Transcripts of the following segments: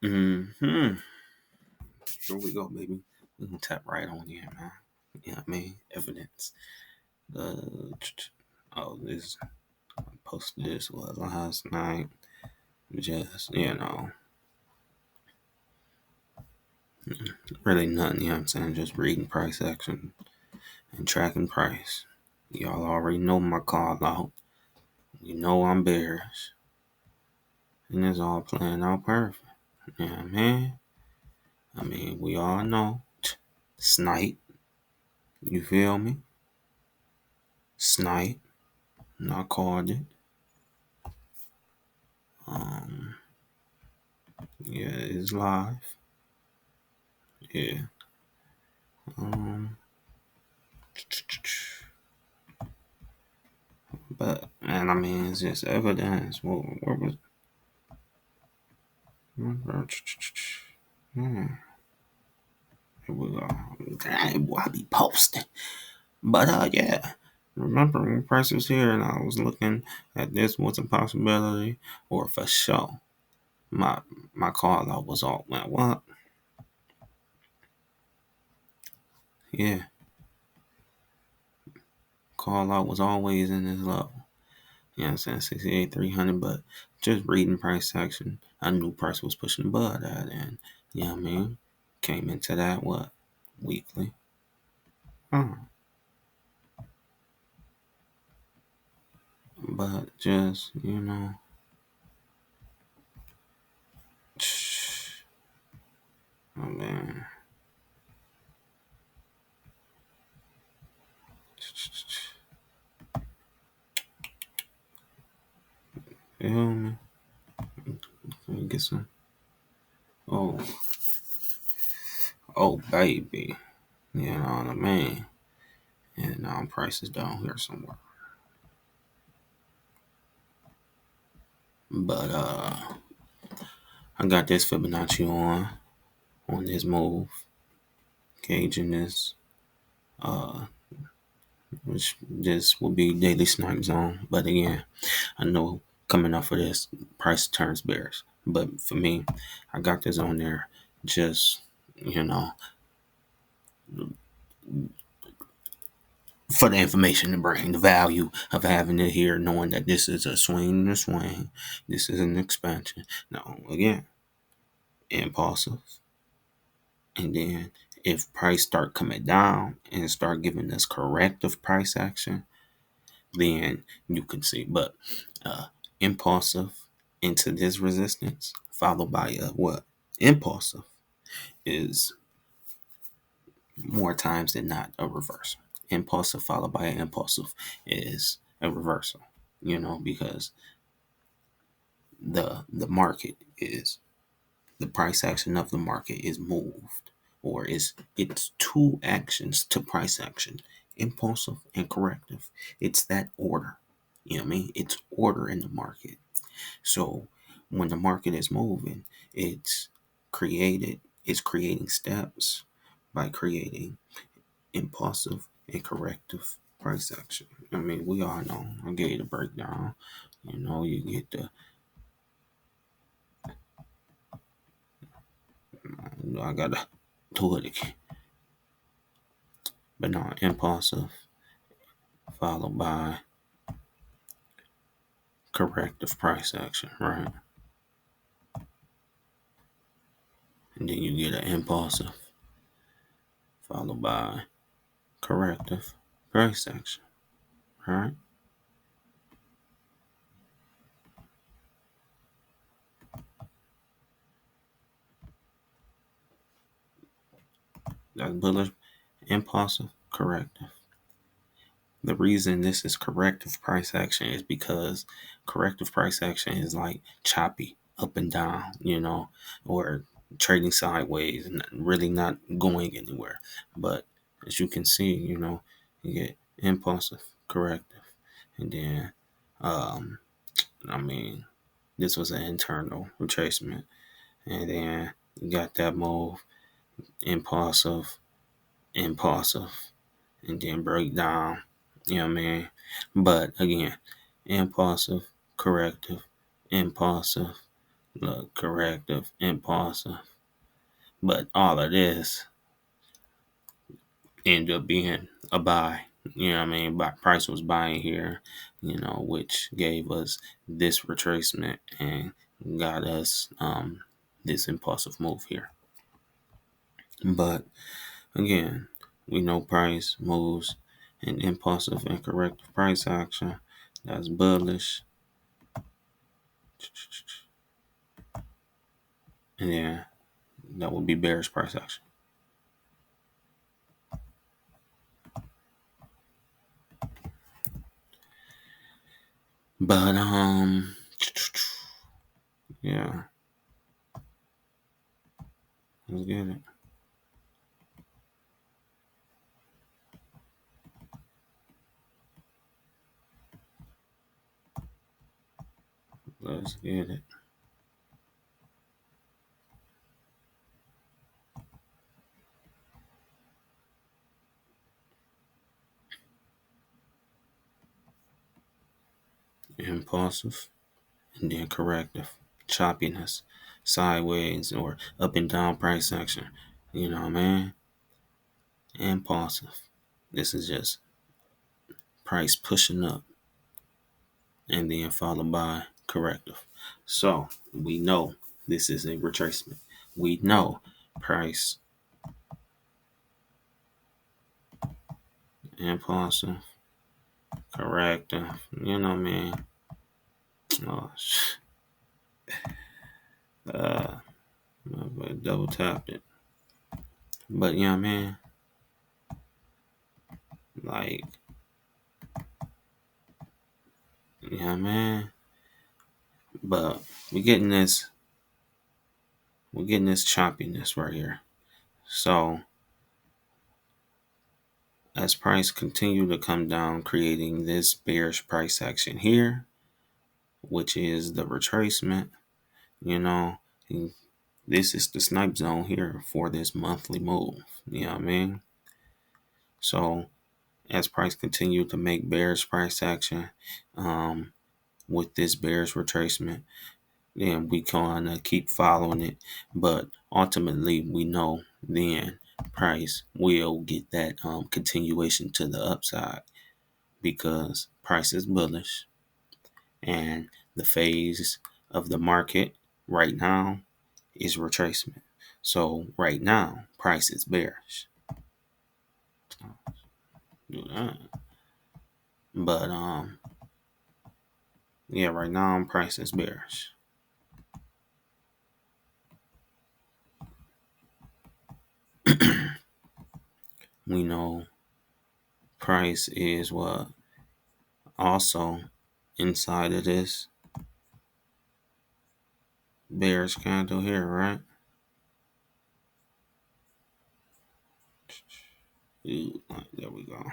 Mm-hmm. Here we go, baby. We can tap right on here, man. You know what I mean? Evidence. This I posted this was last night. Just, really nothing, you know what I'm saying? Just reading price action and tracking price. Y'all already know my call out. You know I'm bearish. And it's all playing out perfect. You know what I mean? We all know. Snipe. You feel me? Snipe. And I called it. Um, yeah, it's live. Yeah. Um, but man, it's just evidence. What was? Here we go. Dang, boy, I be posting. But yeah. Remember when price was here and I was looking at this was a possibility or for sure. My my call out was all man, what? Yeah. Call out was always in this level. You know what I'm saying? 68, 300, but just reading price action, I knew price was pushing above that. And, you know what I mean? Came into that, what? Weekly. But just, oh man. You feel me? Let me get some. Oh, oh, baby. You know what I mean? And now price is down here somewhere. But, I got this Fibonacci on this move, gauging this, which this will be daily snipe zone. But again, I know coming off of this, price turns bearish. But for me, I got this on there just, you know, for the information to bring, the value of having it here, knowing that this is a swing and a swing. This is an expansion. Now, again, impulsive. And then if price start coming down and start giving us corrective price action, then you can see. But impulsive into this resistance, followed by a what? Impulsive is more times than not a reversal. Impulsive followed by an impulsive is a reversal. Because the market is the price action of the market is moved, or it's two actions to price action: impulsive and corrective. It's that order. You know what I mean? It's order in the market. So when the market is moving, it's creating steps by creating impulsive and corrective price action. We all know. I gave you the breakdown. You get I gotta do it again. But no, impulsive followed by corrective price action, right? And then you get an impulsive followed by corrective price action, right? That's bullish, impulsive, corrective. The reason this is corrective price action is because corrective price action is like choppy up and down, or trading sideways and really not going anywhere. But as you can see, you get impulsive, corrective, and then, um, I mean, this was an internal retracement, and then you got that move, impulsive, impulsive, and then breakdown. You know what I mean? But again, impulsive, corrective, impulsive, Look, corrective, impulsive. But all of this ended up being a buy. You know what I mean? Price was buying here, which gave us this retracement and got us this impulsive move here. But again, we know price moves in impulsive and corrective price action. That's bullish. And yeah, that would be bearish price action. But yeah, let's get it. Let's get it. Impulsive and then corrective. Choppiness, sideways or up and down price action. You know what I mean? Impulsive. This is just price pushing up and then followed by corrective. So we know this is a retracement. We know price impulsive, corrective. You know what I mean? Oh, uh, double tapped it. But you know what I mean? Like, you know what I mean? But we're getting this choppiness right here. So as price continue to come down, creating this bearish price action here, which is the retracement, you know, this is the snipe zone here for this monthly move. You know what I mean? So as price continue to make bearish price action, with this bearish retracement, then we kind of keep following it. But ultimately, we know then price will get that continuation to the upside because price is bullish and the phase of the market right now is retracement. So right now, price is bearish. Do that. But yeah, right now price is bearish. We know price is what also inside of this bearish candle here, right? Ooh, there we go.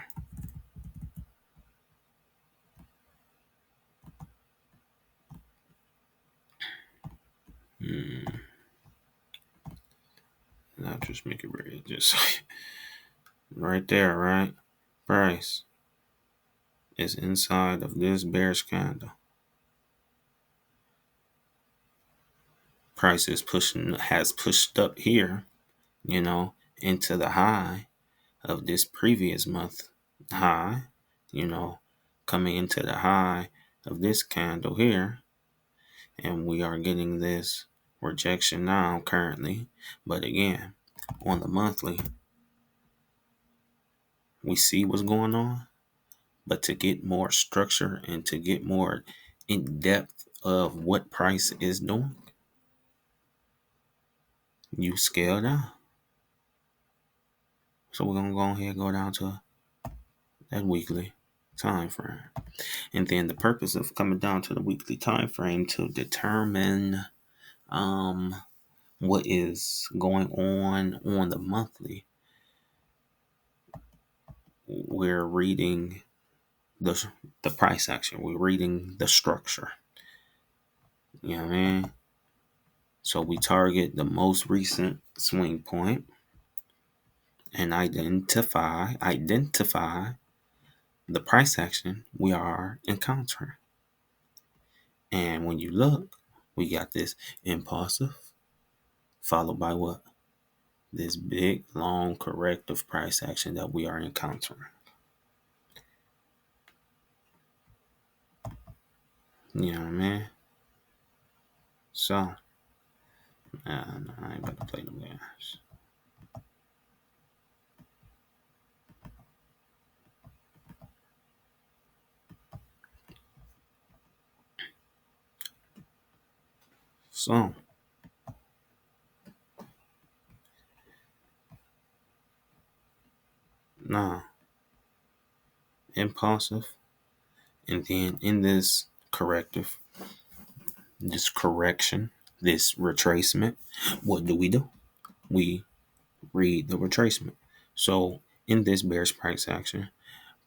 Not just make it red, just right there, right? Price is inside of this bearish candle. Price has pushed up here, into the high of this previous month high, coming into the high of this candle here. And we are getting this rejection now currently. But again, on the monthly, we see what's going on. But to get more structure and to get more in depth of what price is doing, you scale down. So we're gonna go ahead and go down to that weekly time frame. And then the purpose of coming down to the weekly time frame to determine what is going on the monthly, we're reading the price action. We're reading the structure. You know what I mean? So we target the most recent swing point and identify the price action we are encountering. And when you look, We got this impulsive, followed by what? This big, long corrective price action that we are encountering. You know what I mean? So, no, I ain't about to play no games. So, nah, impulsive. And then in this corrective, this correction, this retracement, what do? We read the retracement. So, in this bearish price action,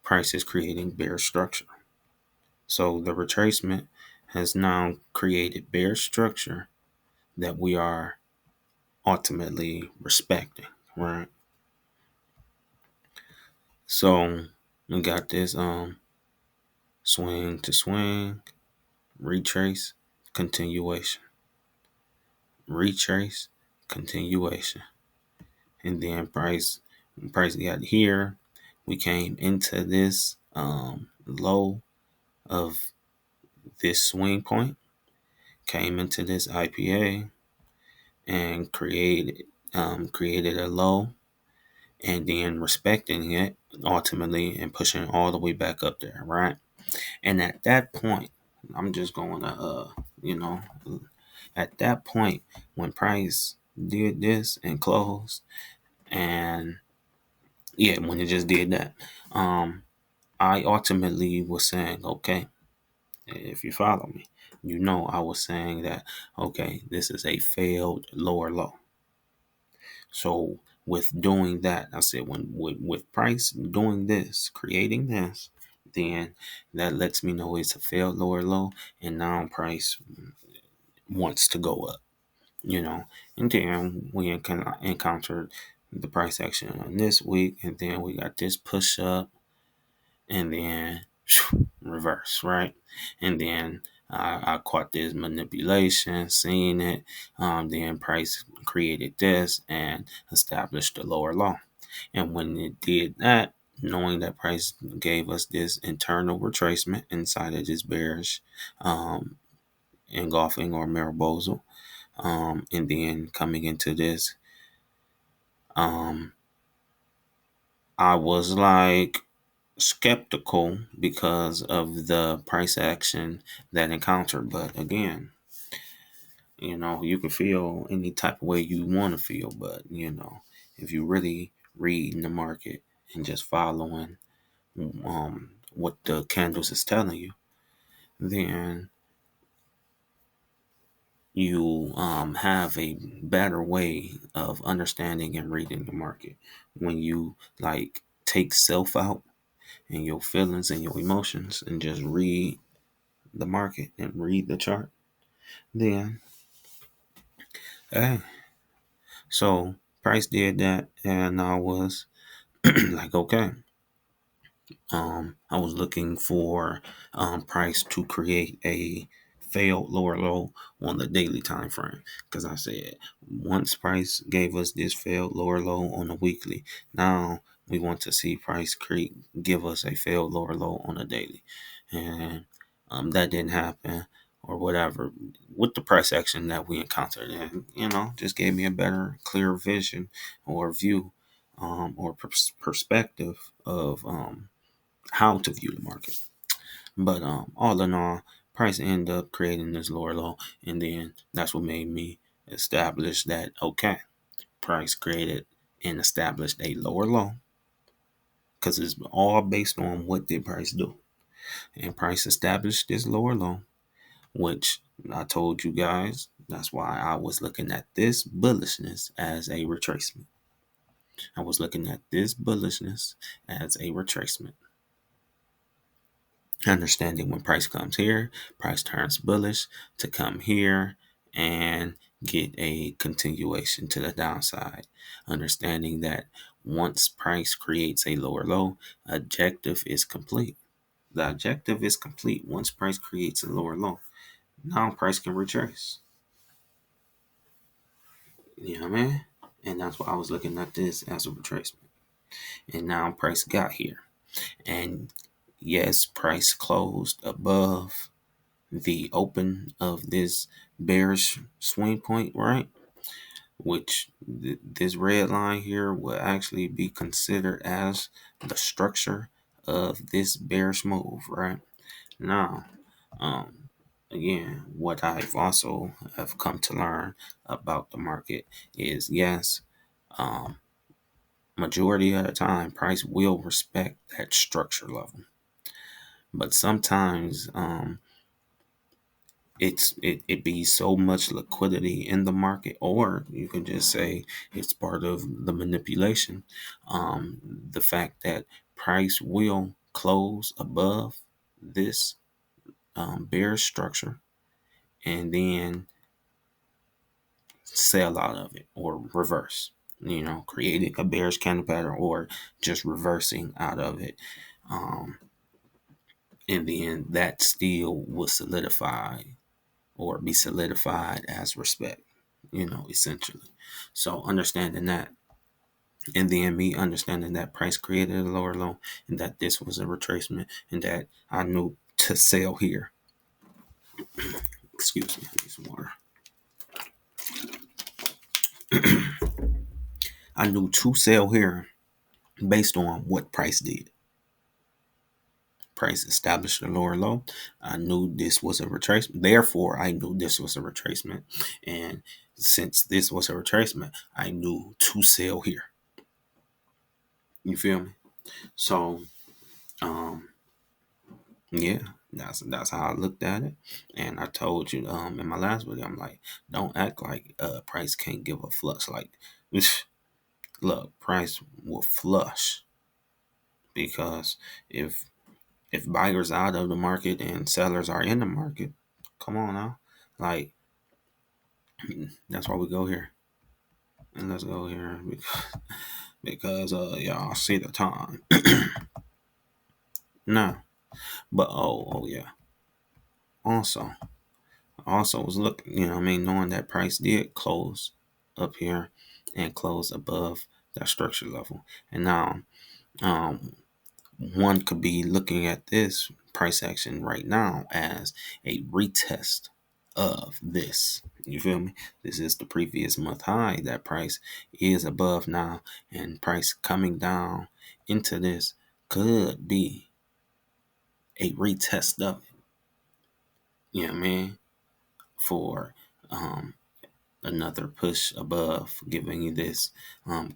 price is creating bearish structure. So, the retracement has now created bearish structure that we are ultimately respecting, right? So, we got this swing to swing, retrace, continuation, retrace, continuation, and then price got here. We came into this low of this swing point, came into this IPA and created a low, and then respecting it ultimately and pushing all the way back up there, right? And at that point, I'm just going to you know, at that point when price did this and closed, and yeah, when it just did that, I ultimately was saying, okay, if you follow me, I was saying that, okay, this is a failed lower low. So with doing that, I said when with price doing this, creating this, then that lets me know it's a failed lower low, and now price wants to go up. And then we encountered the price action on this week, and then we got this push up, and then reverse, right? And then I caught this manipulation, seeing it. Then price created this and established the lower low. And when it did that, knowing that price gave us this internal retracement inside of this bearish engulfing or marabosal, and then coming into this, I was like skeptical because of the price action that encountered. But again, you can feel any type of way you want to feel, but if you really read in the market and just following what the candles is telling you, then you have a better way of understanding and reading the market. When you like take self out and your feelings and your emotions and just read the market and read the chart, then hey, so price did that, and I was like, okay. I was looking for price to create a failed lower low on the daily time frame, because I said once price gave us this failed lower low on the weekly, now we want to see price give us a failed lower low on a daily, and that didn't happen or whatever with the price action that we encountered, and just gave me a better, clear vision or view, or perspective of how to view the market. But all in all, price ended up creating this lower low, and then that's what made me establish that, okay, price created and established a lower low, because it's all based on what did price do. And price established this lower low, which I told you guys, that's why I was looking at this bullishness as a retracement. I was looking at this bullishness as a retracement. Understanding when price comes here, price turns bullish to come here and get a continuation to the downside. Understanding that once price creates a lower low, objective is complete. The objective is complete once price creates a lower low. Now price can retrace. You know what I mean? And that's why I was looking at this as a retracement. And now price got here. And yes, price closed above the open of this bearish swing point, right? Which this red line here will actually be considered as the structure of this bearish move, right? Now, um, again, what I've also have come to learn about the market is yes, um, majority of the time, price will respect that structure level, but sometimes it be so much liquidity in the market, or you can just say it's part of the manipulation. The fact that price will close above this bearish structure and then sell out of it or reverse, creating a bearish candle pattern or just reversing out of it. In the end, that still will solidify or be solidified as respect, essentially. So understanding that, in the end, me understanding that price created a lower low and that this was a retracement and that I knew to sell here. Excuse me, I need some water. I knew to sell here based on what price did. Price established a lower low. I knew this was a retracement. Therefore, I knew this was a retracement. And since this was a retracement, I knew to sell here. You feel me? So, um, yeah, that's how I looked at it. And I told you in my last video, I'm like, don't act like price can't give a flush. Like, look, price will flush because if buyers out of the market and sellers are in the market, come on now, like that's why we go here. And let's go here because y'all see the time. No, but oh yeah. Also, was looking, knowing that price did close up here and close above that structure level. And now, um, one could be looking at this price action right now as a retest of this. You feel me? This is the previous month high. That price is above now, and price coming down into this could be a retest of it. You know what I mean? For um, another push above, giving you this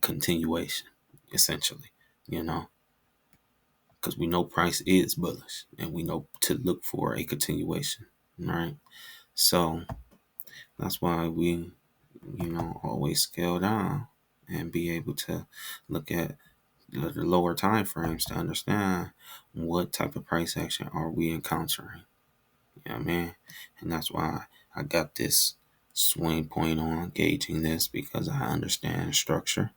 continuation, essentially, because we know price is bullish and we know to look for a continuation, right? So that's why we, always scale down and be able to look at the lower time frames to understand what type of price action are we encountering. You know what I mean? And that's why I got this swing point on gauging this, because I understand structure.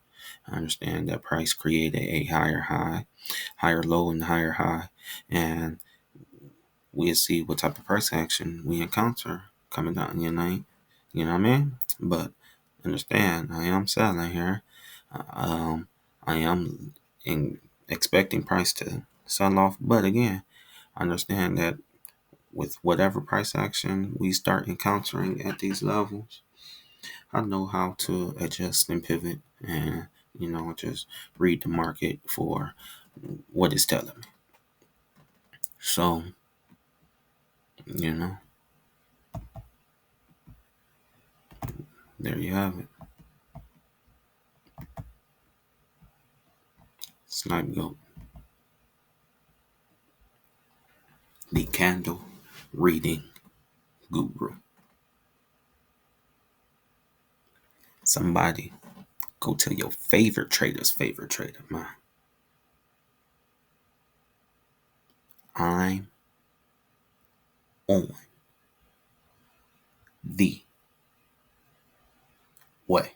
I understand that price created a higher high, higher low, and higher high. And we'll see what type of price action we encounter coming down your night. You know what I mean? But understand, I am selling here. I am expecting price to sell off. But again, understand that with whatever price action we start encountering at these levels, I know how to adjust and pivot and, just read the market for what it's telling me. So, you know, there you have it. Snipe Goat, the candle reading guru. Somebody go tell your favorite trader's favorite trader, man. I'm on the way.